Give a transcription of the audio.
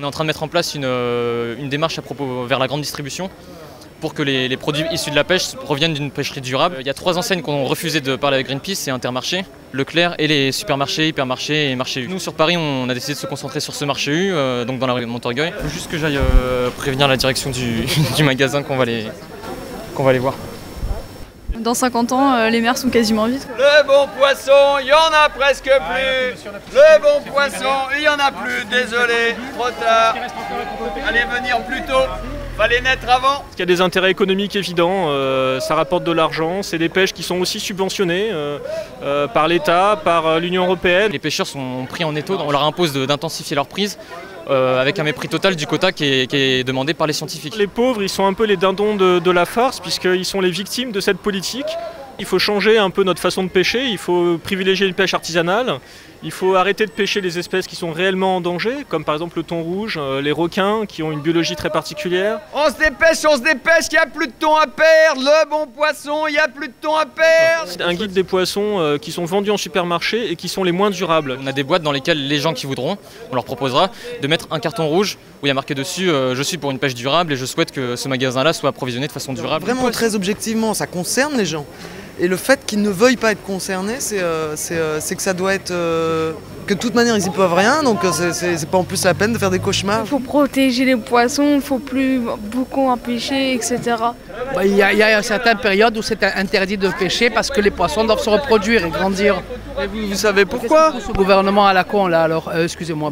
est en train de mettre en place une démarche à propos vers la grande distribution pour que les produits issus de la pêche proviennent d'une pêcherie durable. Il y a 3 enseignes qui ont refusé de parler avec Greenpeace, c'est Intermarché, Leclerc et les supermarchés, hypermarchés et marchés U. Nous sur Paris, on a décidé de se concentrer sur ce marché U, donc dans la rue Montorgueil. Il faut juste que j'aille prévenir la direction du magasin qu'on va aller voir. Dans 50 ans, les mers sont quasiment vides. Le bon poisson, il y en a presque plus. Le bon poisson, il y en a plus. Désolé, trop tard. Allez venir plus tôt. Fallait naître avant. Il y a des intérêts économiques évidents, ça rapporte de l'argent, c'est des pêches qui sont aussi subventionnées par l'État, par l'Union européenne. Les pêcheurs sont pris en étau, on leur impose d'intensifier leur prise avec un mépris total du quota qui est demandé par les scientifiques. Les pauvres, ils sont un peu les dindons de la farce puisqu'ils sont les victimes de cette politique. Il faut changer un peu notre façon de pêcher, il faut privilégier une pêche artisanale, il faut arrêter de pêcher les espèces qui sont réellement en danger, comme par exemple le thon rouge, les requins qui ont une biologie très particulière. On se dépêche, il n'y a plus de thon à perdre. Le bon poisson, il n'y a plus de thon à perdre. C'est un guide des poissons qui sont vendus en supermarché et qui sont les moins durables. On a des boîtes dans lesquelles les gens qui voudront, on leur proposera de mettre un carton rouge où il y a marqué dessus je suis pour une pêche durable et je souhaite que ce magasin-là soit approvisionné de façon durable. Vraiment très objectivement, ça concerne les gens. Et le fait qu'ils ne veuillent pas être concernés, c'est que ça doit être... que de toute manière, ils n'y peuvent rien, donc c'est pas en plus la peine de faire des cauchemars. Il faut protéger les poissons, il ne faut plus beaucoup en pêcher, etc. Il y a certaines périodes où c'est interdit de pêcher parce que les poissons doivent se reproduire et grandir. Et vous savez pourquoi? Ce gouvernement à la con, là, alors, excusez-moi.